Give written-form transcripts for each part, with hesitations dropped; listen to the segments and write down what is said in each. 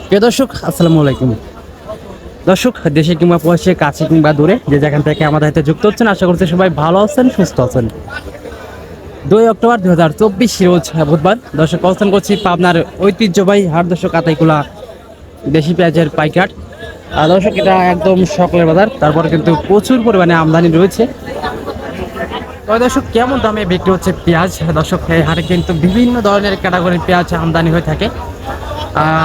প্রিয় দর্শক, আসসালামু আলাইকুম। দর্শক, দেশে কিংবা প্রবাসে, কাছে কিংবা দূরে, যে যেখান থেকে আমাদের হাতে যুক্ত হচ্ছেন, আশা করছি সবাই ভালো আছেন, সুস্থ আছেন। 2 অক্টোবর 2024 রোজ বুধবার। দর্শক, অবস্থান করছি পাবনার ঐতিহ্যবাহী হাট দর্শক আতাইকুলা দেশি পেঁয়াজের পাইকার। দর্শক, এটা একদম সকালের বাজার, তারপরে কিন্তু প্রচুর পরিমাণে আমদানি রয়েছে। দর্শক, কেমন দামে বিক্রি হচ্ছে পেঁয়াজ? দর্শক, এই হাটে কিন্তু বিভিন্ন ধরনের ক্যাটাগরির পেঁয়াজ আমদানি হয়ে থাকে।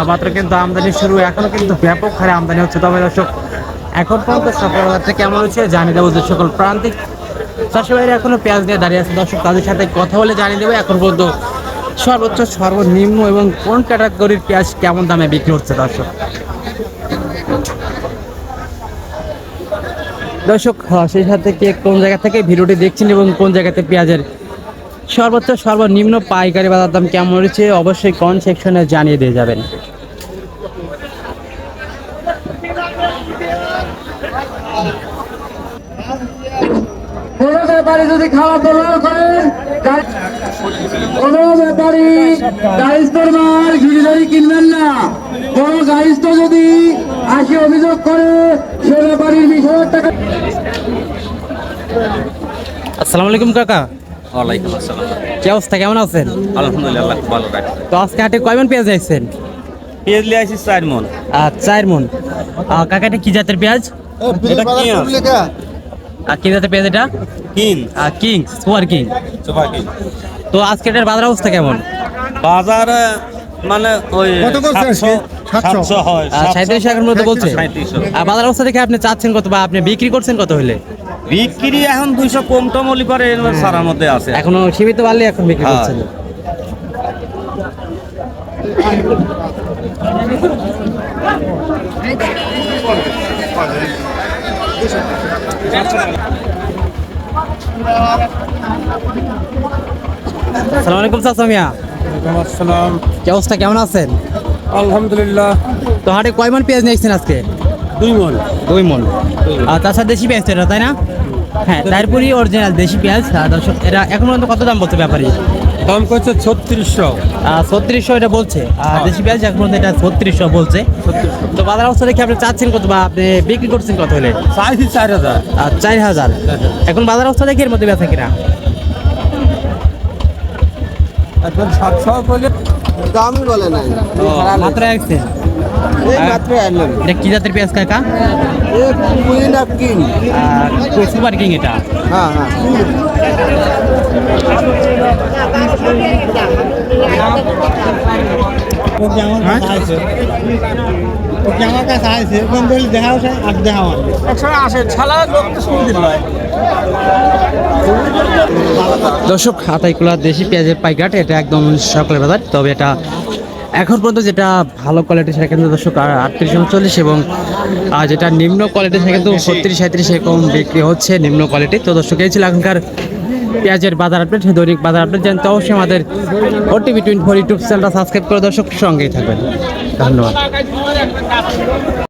মাত্র কিন্তু আমদানি শুরু, এখনো কিন্তু ব্যাপক হারে আমদানি হচ্ছে। তবে দর্শক, এখন পর্যন্ত সকাল বাজারটা কেমন হচ্ছে জানিয়ে দেবো। যে সকল প্রান্তিক চাষি ভাইরা এখনো পেঁয়াজ নিয়ে দাঁড়িয়ে আছে, দর্শক তাদের সাথে কথা বলে জানিয়ে দেবো এখন পর্যন্ত সর্বোচ্চ, সর্বনিম্ন এবং কোন ক্যাটাগরির পেঁয়াজ কেমন দামে বিক্রি হচ্ছে। দর্শক, সেই সাথে কে কোন জায়গা থেকে ভিডিওটি দেখছেন এবং কোন জায়গাতে পেঁয়াজের সর্বোচ্চ, সর্বনিম্ন পাইকারি বাজার দাম কেমন রয়েছে অবশ্যই কমেন্ট সেকশনে জানিয়ে দিয়ে যাবেন। কোনো ব্যাপারী যদি খাওয়া দাওয়া করেন, কোনো ব্যাপারী গাইস্তর মাল ঝুড়ি কিনবেন না। কোনো গাইস্ত যদি আসে অভিযোগ করে, সে ব্যাপারীর 20,000 টাকা। আসসালামু আলাইকুম কাকা। ওয়ালাইকুম আসসালাম। কি অবস্থা, কেমন আছেন? আলহামদুলিল্লাহ, ভালো রাখছি। তো আজকে হাটে কয়মন পেঁয়াজ আসছেন? পেঁয়াজ লিয়ে আসি 4 মন। 4 মন। কাকা, এটা কি জাতের পেঁয়াজ? এটা কি কি জাতের পেঁয়াজ এটা? King, super king. তো আজকে এটার বাজার অবস্থা কেমন? বাজার মানে ওই 700 হয়, 37 টাকার মধ্যে বলছে। 3700। আর বাজার অবস্থা দেখে আপনি চাচ্ছেন কত, বা আপনি বিক্রি করছেন কত হলে? বিক্রি এখন 200 কম টম হলি পারে, সারার মধ্যে আছে। এখনো সীমিত পারলে এখন বিক্রি করছেন। আসসালামু আলাইকুম চাচা মিয়া। আসসালাম। কি অবস্থা, কেমন আছেন? আলহামদুলিল্লাহ। তো হাটে কয় মন পেঁয়াজ নিয়েছেন আজকে? 2 মন। 2 মন। আর তাছাড়া দেশি পেঁয়াজ এটা, তাই না? হ্যাঁ, তারপরই অরিজিনাল দেশি পেঁয়াজ। দর্শক, এটা এখন পর্যন্ত কত দাম বলছে ব্যাপারী? দাম করছে 3600। 3600 এটা বলছে। আর দেশি পেঁয়াজ এখন পর্যন্ত এটা 3600 বলছে। তো বাজার অবস্থা দেখে আপনি চাচ্ছেন কত, বা আপনি বিক্রি করছেন কত হলে? চাইছি 4000। 4000। এখন বাজার অবস্থা দেখে এর মধ্যে বেচা কিনা? এখন 700 বলে দামই বলে নাই। মাত্র আসছে। এই মাত্র আনলাম। এটা কি জাতের পেঁয়াজ কাকা? এই queen of king. Super king এটা। হ্যাঁ হ্যাঁ। আমার কাছে আছে কোন দল দেখাও আর দেখাও আসে ছালা লোক তো শুনতে পায়। দর্শক, আতাইকুলা দেশি পেঁয়াজের পাইকাট, এটা একদম সকালের বাজার। তবে এটা এখন পর্যন্ত যেটা ভালো কোয়ালিটি সেটা কিন্তু দর্শক 3839, এবং যেটা নিম্ন কোয়ালিটি সেটা কিন্তু 3637 এরকম বিক্রি হচ্ছে নিম্ন কোয়ালিটি। তো দর্শক, এই ছিল এখনকার পেঁয়াজের বাজার আপডেট, দৈনিক বাজার আপডেট জানতে অবশ্যই আমাদের OTV 24 ইউটিউব চ্যানেলটা সাবস্ক্রাইব করে দর্শক সঙ্গেই থাকবেন। ধন্যবাদ।